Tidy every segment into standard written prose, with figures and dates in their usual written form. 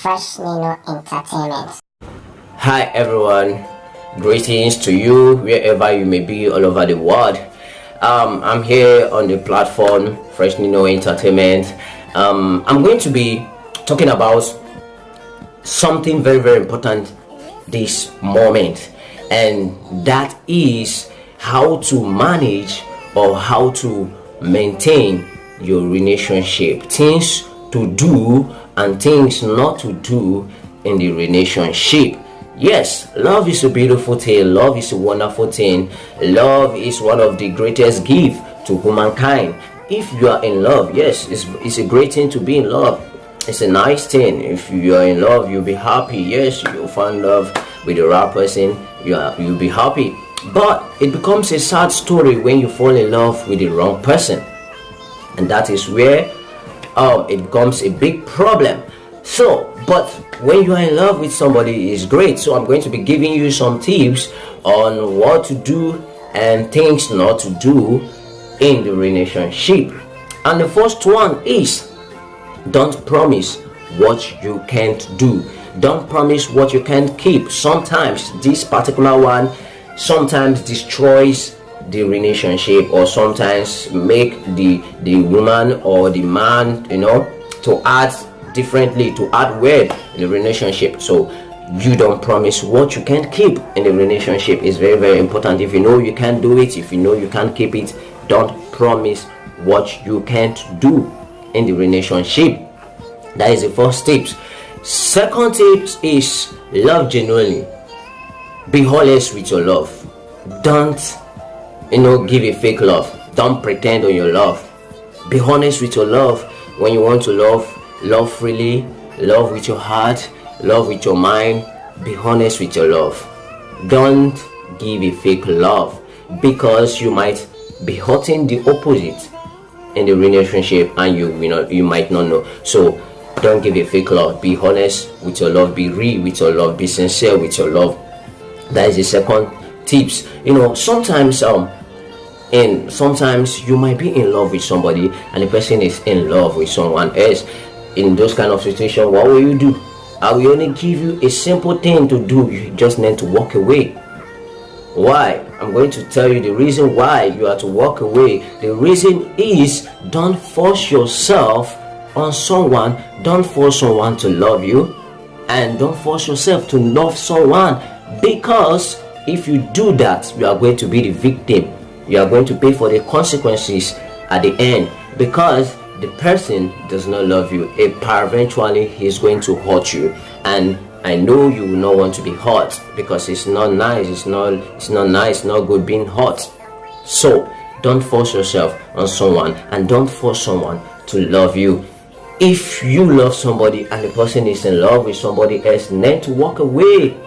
Fresh Nino Entertainment. Hi everyone, greetings to you wherever you may be all over the world. I'm here on the platform Fresh Nino Entertainment. I'm going to be talking about something very important this moment, and that is how to manage or how to maintain your relationship, things to do and things not to do in the relationship. Yes, love is a beautiful thing. Love is a wonderful thing. Love is one of the greatest gifts to humankind. If you are in love, yes, it's a great thing to be in love. It's a nice thing. If you are in love, you'll be happy. Yes, you'll find love with the right person. You'll be happy. But it becomes a sad story when you fall in love with the wrong person, and that is where it becomes a big problem. So, but when you are in love with somebody, is great. So I'm going to be giving you some tips on what to do and things not to do in the relationship. And the first one is, don't promise what you can't do. Don't promise what you can't keep. Sometimes this particular one sometimes destroys the relationship, or sometimes make the woman or the man, to act differently, to act weird in the relationship. So you don't promise what you can't keep in the relationship. Is very important. If you know you can't do it, if you know you can't keep it, don't promise what you can't do in the relationship. That is the first tip. Second tip is love genuinely. Be honest with your love. Don't give a fake love. Don't pretend on your love. Be honest with your love. When you want to love freely, love with your heart, love with your mind. Be honest with your love. Don't give a fake love, because you might be hurting the opposite in the relationship, and you might not know. So don't give a fake love. Be honest with your love. Be real with your love. Be sincere with your love. That is the second tips. Sometimes you might be in love with somebody and the person is in love with someone else. In those kind of situations, what will you do? I will only give you a simple thing to do. You just need to walk away. Why? I'm going to tell you the reason why you are to walk away. The reason is, don't force yourself on someone. Don't force someone to love you, and don't force yourself to love someone, because if you do that, you are going to be the victim. You are going to pay for the consequences at the end, because the person does not love you. Eventually he's going to hurt you, and I know you will not want to be hurt, because it's not nice. It's not good being hurt. So don't force yourself on someone, and don't force someone to love you. If you love somebody and the person is in love with somebody else, then to walk away.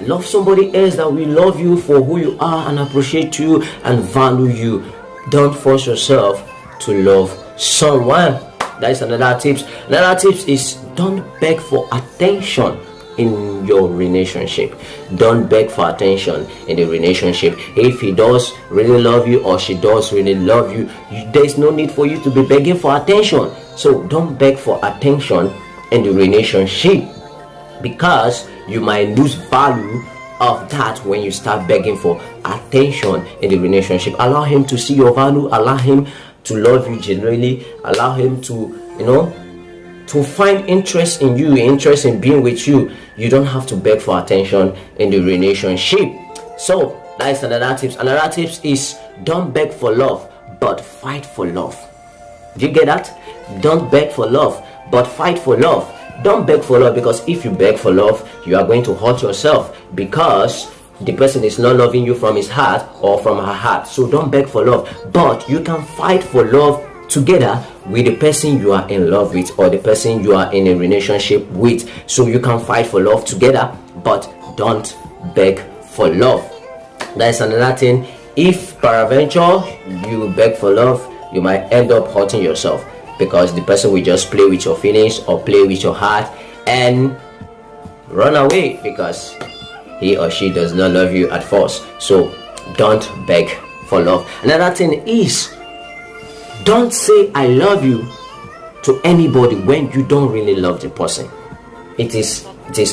Love somebody else that will love you for who you are and appreciate you and value you. Don't force yourself to love someone. That is another tip. Another tip is, don't beg for attention in your relationship. Don't beg for attention in the relationship. If he does really love you, or she does really love you, there's no need for you to be begging for attention. So don't beg for attention in the relationship, because you might lose value of that when you start begging for attention in the relationship. Allow him to see your value. Allow him to love you genuinely. Allow him to find interest in you, interest in being with you. You don't have to beg for attention in the relationship. So that is another tip. Another tip is, don't beg for love, but fight for love. Do you get that? Don't beg for love, but fight for love. Don't beg for love, because if you beg for love, you are going to hurt yourself, because the person is not loving you from his heart or from her heart. So don't beg for love, but you can fight for love together with the person you are in love with, or the person you are in a relationship with. So you can fight for love together, but don't beg for love. That's another thing. If peradventure you beg for love, you might end up hurting yourself, because the person will just play with your feelings or play with your heart and run away, because he or she does not love you at first. So don't beg for love. Another thing is, don't say I love you to anybody when you don't really love the person. it is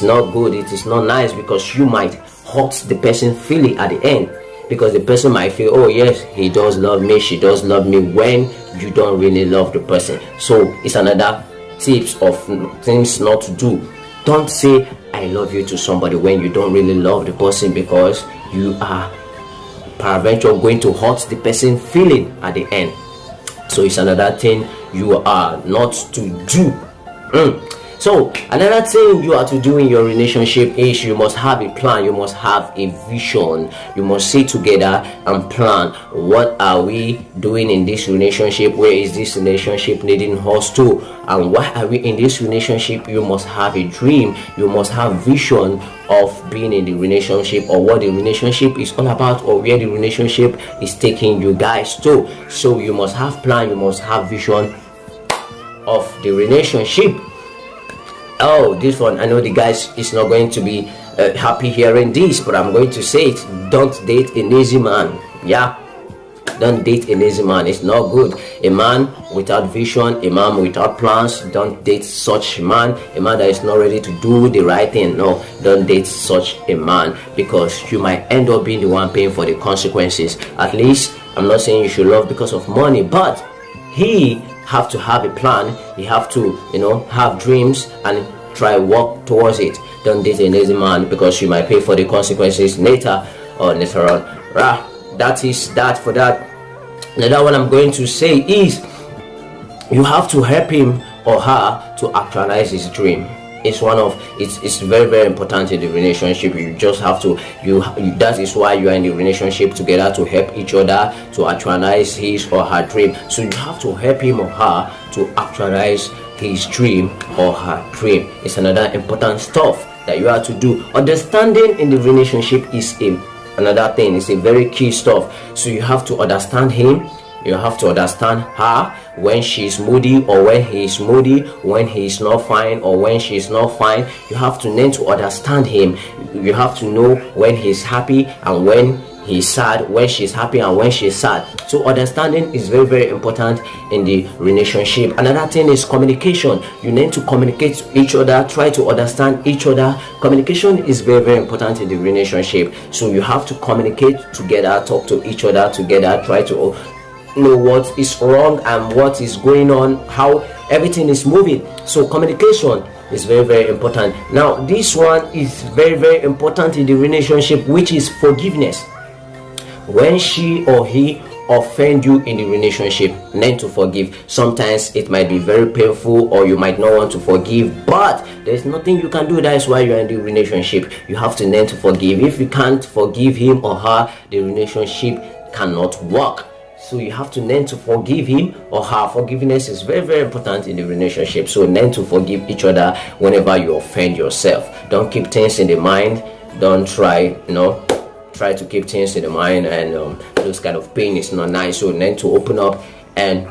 not good, it is not nice, because you might hurt the person feeling at the end, because the person might feel, oh yes, he does love me, she does love me, when you don't really love the person. So it's another tips of things not to do. Don't say I love you to somebody when you don't really love the person, because you are peradventure going to hurt the person feeling at the end. So it's another thing you are not to do. So another thing you are to do in your relationship is you must have a plan, you must have a vision. You must sit together and plan, what are we doing in this relationship, where is this relationship leading us to, and why are we in this relationship. You must have a dream, you must have vision of being in the relationship, or what the relationship is all about, or where the relationship is taking you guys to. So you must have plan, you must have vision of the relationship. Oh, this one, I know the guys is not going to be happy hearing this, but I'm going to say it. Don't date a lazy man. Yeah, don't date a lazy man. It's not good. A man without vision, a man without plans, don't date such man. A man that is not ready to do the right thing. No, don't date such a man, because you might end up being the one paying for the consequences. At least, I'm not saying you should love because of money, but he have to have a plan. You have to, have dreams and try work towards it. Don't date a lazy man, because you might pay for the consequences later on. That is that for that. Another one I'm going to say is you have to help him or her to actualize his dream. It's very, very important in the relationship. You just have to that is why you are in the relationship together, to help each other to actualize his or her dream. So you have to help him or her to actualize his dream or her dream. It's another important stuff that you have to do. Understanding in the relationship is another thing. It's a very key stuff. So you have to understand him, you have to understand her, when she's moody or when he's moody, when he's not fine or when she's not fine. You have to learn to understand him. You have to know when he's happy and when he's sad, when she's happy and when she's sad. So understanding is very, very important in the relationship. Another thing is communication. You need to communicate to each other, try to understand each other. Communication is very, very important in the relationship. So you have to communicate together, talk to each other together, try to know what is wrong and what is going on, how everything is moving. So communication is very, very important. Now this one is very, very important in the relationship, which is forgiveness. When she or he offend you in the relationship, learn to forgive. Sometimes it might be very painful, or you might not want to forgive, but there's nothing you can do. That is why you're in the relationship. You have to learn to forgive. If you can't forgive him or her, the relationship cannot work. So you have to learn to forgive him or her. Forgiveness is very, very important in the relationship. So learn to forgive each other whenever you offend yourself. Don't keep things in the mind. Don't try to keep things in the mind, and those kind of pain is not nice. So learn to open up and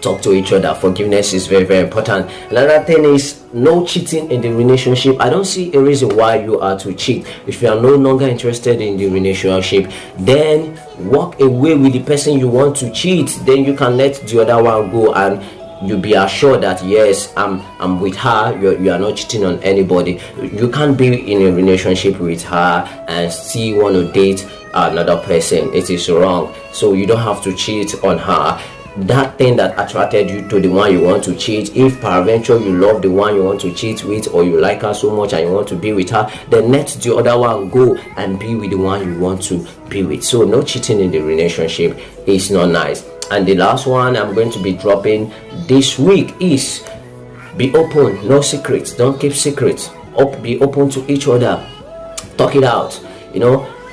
talk to each other. Forgiveness is very, very important. Another thing is no cheating in the relationship. I don't see a reason why you are to cheat. If you are no longer interested in the relationship, then walk away with the person you want to cheat. Then you can let the other one go, and you be assured that yes, I'm with her. You are not cheating on anybody. You can't be in a relationship with her and still want to date another person. It is wrong. So you don't have to cheat on her. That thing that attracted you to the one you want to cheat, if peradventure you love the one you want to cheat with, or you like her so much and you want to be with her, then let the other one go and be with the one you want to be with. So no cheating in the relationship is not nice. And the last one I'm going to be dropping this week is be open, no secrets. Don't keep secrets. Be open to each other. Talk it out.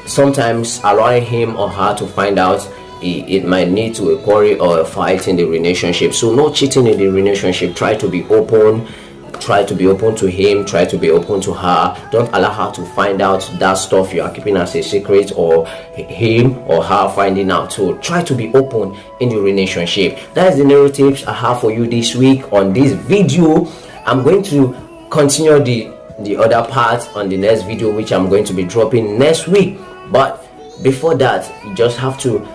Sometimes allowing him or her to find out, it might lead to a quarrel or a fight in the relationship. So no cheating in the relationship. Try to be open. Try to be open to him. Try to be open to her. Don't allow her to find out that stuff you are keeping as a secret, or him or her finding out. So try to be open in the relationship. That is the narratives I have for you this week on this video. I'm going to continue the other part on the next video, which I'm going to be dropping next week. But before that, you just have to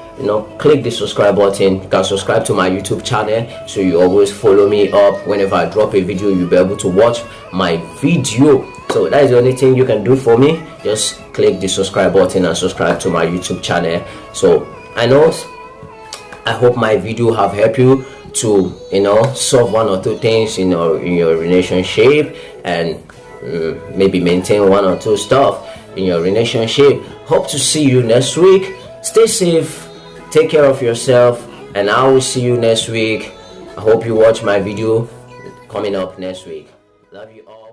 click the subscribe button. You can subscribe to my YouTube channel so you always follow me up. Whenever I drop a video, you'll be able to watch my video. So that is the only thing you can do for me. Just click the subscribe button and subscribe to my YouTube channel. So I hope my video have helped you to solve one or two things in your relationship, and maybe maintain one or two stuff in your relationship. Hope to see you next week. Stay safe, take care of yourself, and I will see you next week. I hope you watch my video coming up next week. Love you all.